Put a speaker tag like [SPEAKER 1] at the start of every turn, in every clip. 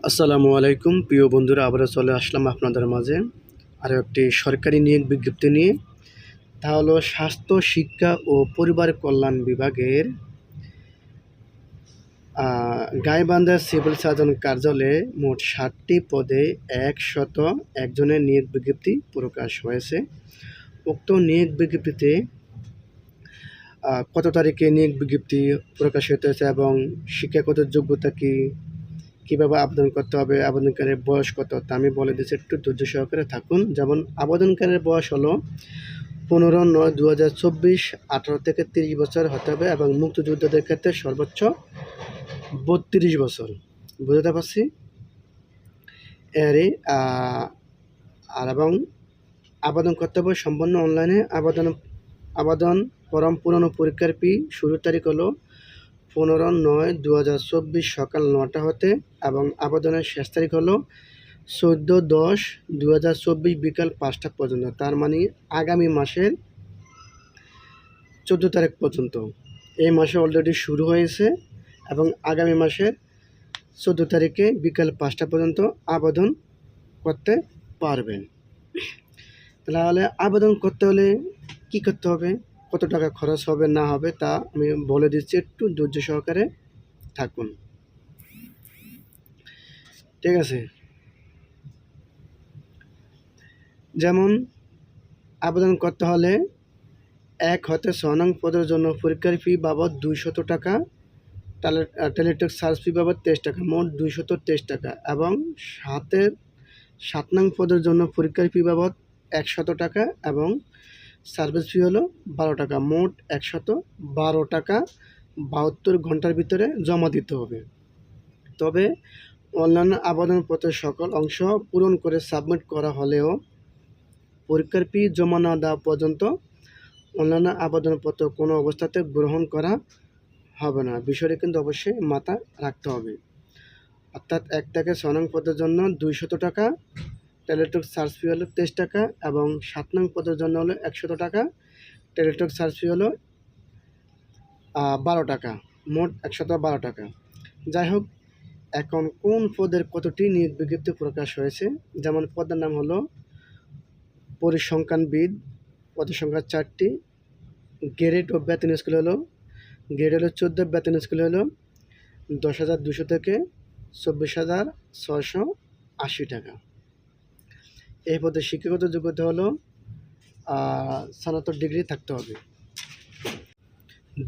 [SPEAKER 1] আসসালামু আলাইকুম প্রিয় বন্ধুরা, আবারও চলে আসলাম আপনাদের মাঝে আরও একটি সরকারি নিয়োগ বিজ্ঞপ্তি নিয়ে। তা হলো স্বাস্থ্য, শিক্ষা ও পরিবার কল্যাণ বিভাগের গাইবান্ধা সিভিল সার্জন কার্যালয়ে মোট 60টি পদে 101 জনের নিয়োগ বিজ্ঞপ্তি প্রকাশ হয়েছে। উক্ত নিয়োগ বিজ্ঞপ্তিতে কত তারিখে নিয়োগ বিজ্ঞপ্তি প্রকাশিত হয়েছে এবং শিক্ষাগত যোগ্যতা কী, কীভাবে আবেদন করতে হবে, আবেদনকারীর বয়স কত তা আমি বলে দিচ্ছি, একটু ধৈর্য সহকারে থাকুন। যেমন আবেদনকারীর বয়স হলো 15/9/2024, 18 থেকে 30 বছর হতে হবে এবং মুক্তিযোদ্ধাদের ক্ষেত্রে সর্বোচ্চ 32 বছর। বুঝতে পারছি এরই এবং আবেদন করতে হবে সম্পূর্ণ অনলাইনে। আবেদন ফরম পূরণ ও পরীক্ষার ফি শুরুর তারিখ হলো 15/9/2024 সকাল 9টা হতে এবং আবেদনের শেষ তারিখ হলো 14/10/2024 বিকাল 5টা পর্যন্ত। তার মানে আগামী মাসের 14 তারিখ পর্যন্ত। এই মাসে অলরেডি শুরু হয়েছে এবং আগামী মাসের 14 তারিখে বিকাল 5টা পর্যন্ত আবেদন করতে পারবেন। তাহলে আবেদন করতে হলে কী করতে হবে, কত টাকা খরচ হবে না হবে তা আমি বলে দিচ্ছি, একটু ধৈর্য সহকারে থাকুন। ঠিক আছে, যেমন আবেদন করতে হলে 1 হতে 6 নং পদের জন্য পরীক্ষার ফি বাবদ 200 টাকা, টেলিটক সার্চ ফি বাবদ 23 টাকা, মোট 223 টাকা এবং 7 নং পদের জন্য পরীক্ষার ফি বাবদ 100 টাকা এবং সার্ভিস ফি হলো 12 টাকা, মোট 112 টাকা 72 ঘন্টার ভিতরে জমা দিতে হবে। তবে অনলাইন আবেদনপত্রের সকল অংশ পূরণ করে সাবমিট করা হলেও পরীক্ষার ফি জমা না দেওয়া পর্যন্ত অনলাইন আবেদনপত্র কোনো অবস্থাতে গ্রহণ করা হবে না। বিষয়টি কিন্তু অবশ্যই মাথায় রাখতে হবে। অর্থাৎ 1 থেকে 6 নং পদের জন্য 200 টাকা, টেলিটক সার্চ ফি হলো 23 টাকা এবং 7 নং পদের জন্য হলো 100 টাকা, টেলিটক সার্চ ফি হলো 12 টাকা, মোট 112 টাকা। যাই হোক, এখন কোন পদের কতটি নিয়োগ বিজ্ঞপ্তি প্রকাশ হয়েছে, যেমন পদের নাম হলো পরিসংখ্যানবিদ, পদের সংখ্যা 4টি, গ্রেড ও বেতন স্কেল হলো গ্রেড হলো 14, বেতন স্কেল হলো 10,200 থেকে 24,680 টাকা। এই পদে শিক্ষাগত যোগ্যতা হলো স্নাতক ডিগ্রি থাকতে হবে।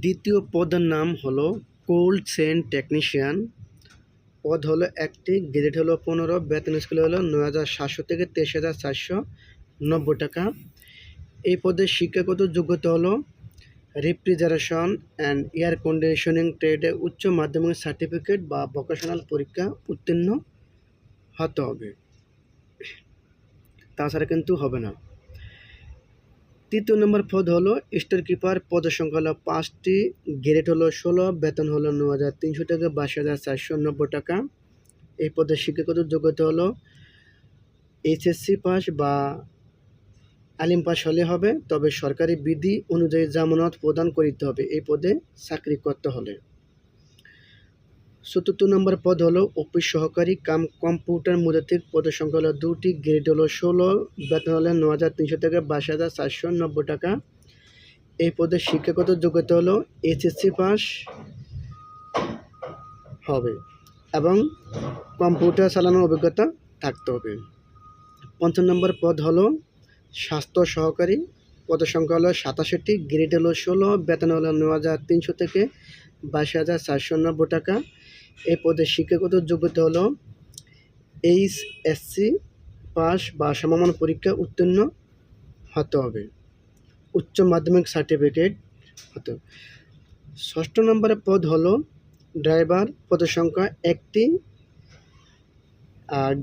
[SPEAKER 1] দ্বিতীয় পদের নাম হলো কোল্ড চেইন টেকনিশিয়ান, পদ হলো 1টি, গ্রেড হলো 15, বেতন স্কেল হলো 9,700 থেকে 23,490 টাকা। এই পদে শিক্ষাগত যোগ্যতা হলো রেফ্রিজারেশন অ্যান্ড এয়ার কন্ডিশনিং ট্রেডে উচ্চ মাধ্যমিক সার্টিফিকেট বা ভোকেশনাল পরীক্ষা উত্তীর্ণ হতে হবে, তাছাড়া কিন্তু হবে না। তৃতীয় নম্বর পদ হলো স্টোর কিপার, পদের সংখ্যা হলো 5টি, গ্রেড হলো 16, বেতন হলো 9,300 থেকে 22,490 টাকা। এই পদে শিক্ষাগত যোগ্যতা হলো এইচএসসি পাস বা আলিম পাস হলে হবে, তবে সরকারি বিধি অনুযায়ী জামানত প্রদান করতে হবে এই পদে চাকরি করতে হলে। 4র্থ নম্বর পদ হলো অফিস সহকারী কাম কম্পিউটার মুদ্রাতিক, পদের সংখ্যা হলো 2টি, গ্রেড হলো 16, বেতন হলো 9,300 থেকে 22,490 টাকা। এই পদে শিক্ষাগত যোগ্যতা হলো এইচএসসি পাস হবে এবং কম্পিউটার চালানোর অভিজ্ঞতা থাকতে হবে। 5 নম্বর পদ হলো স্বাস্থ্য সহকারী, পদের সংখ্যা হলো 87টি, গ্রেড হলো 16, বেতন হলো 9,300 থেকে 22,490 টাকা। এই পদে শিক্ষাগত যোগ্যতা হলো এইচএসসি পাস বা সমমান পরীক্ষা উত্তীর্ণ হতে হবে, উচ্চ মাধ্যমিক সার্টিফিকেট হতে হবে। 6ষ্ঠ নম্বরের পদ হলো ড্রাইভার, পদের সংখ্যা 1টি,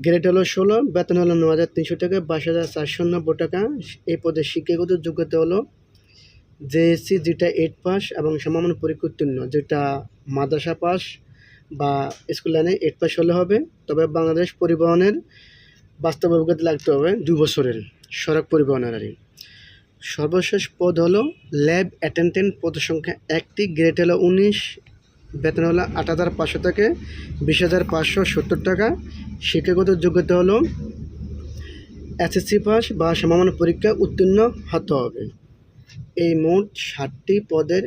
[SPEAKER 1] গ্রেড হলো 16, বেতন হলো 9,300 থেকে 22,490 টাকা। এই পদে শিক্ষাগত যোগ্যতা হলো জেএসসি, যেটা 8 পাস এবং সমমান পরীক্ষা উত্তীর্ণ, যেটা মাদ্রাসা পাস বা স্কুল লাইনে 8 পাস হলে হবে। তবে বাংলাদেশ পরিবহনের বাস্তব অভিজ্ঞতা লাগতে হবে 2 বছরের, সড়ক পরিবহনের। সর্বশেষ পদ হলো ল্যাব অ্যাটেন্ডেন্ট, পদের সংখ্যা 1টি, গ্রেড হলো 19, বেতন হলো ৮,৫০০ থেকে ২০,৫৭০ টাকা। শিক্ষাগত যোগ্যতা হলো এসএসসি পাস বা সমমান পরীক্ষা উত্তীর্ণ হতে হবে। এই মোট ৬০টি পদের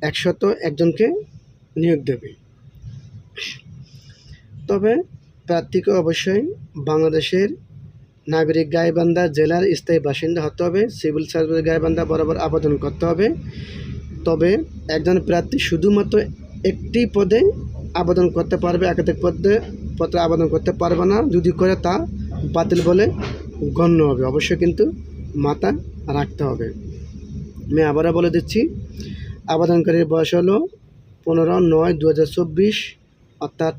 [SPEAKER 1] ১০১ জনকে নিয়োগ দেবে। তবে প্রার্থীকে অবশ্যই বাংলাদেশের নাগরিক গাইবান্ধা জেলার স্থায়ী বাসিন্দা হতে হবে। সিভিল সার্ভিস গাইবান্ধা বরাবর আবেদন করতে হবে। তবে একজন প্রার্থী শুধুমাত্র একটি পদে আবেদন করতে পারবে, একাধিক পত্রে আবেদন করতে পারবে না। যদি করে তা বাতিল বলে গণ্য হবে। অবশ্যই কিন্তু মাথা রাখতে হবে। আমি আবারও বলে দিচ্ছি, আবেদনকারীর বয়স হলো 15/9/2024, অর্থাৎ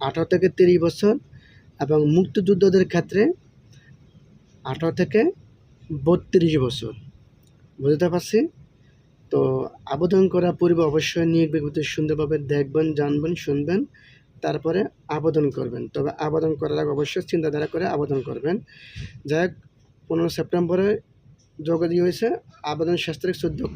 [SPEAKER 1] 18 থেকে 30 বছর, এবং মুক্তিযোদ্ধাদের ক্ষেত্রে 18 থেকে 32 বছর। বুঝতে পারছি? তো আবেদন করার পূর্বে অবশ্যই নিয়োগ বিজ্ঞপ্তি সুন্দরভাবে দেখবেন, জানবেন, শুনবেন, তারপরে আবেদন করবেন। তবে আবেদন করার আগে অবশ্যই চিন্তাধারা করে আবেদন করবেন। যাই হোক, 15 সেপ্টেম্বরে যোগ দিয়ে হয়েছে, আবেদন শেষ তারিখ 14 অক্টোবর।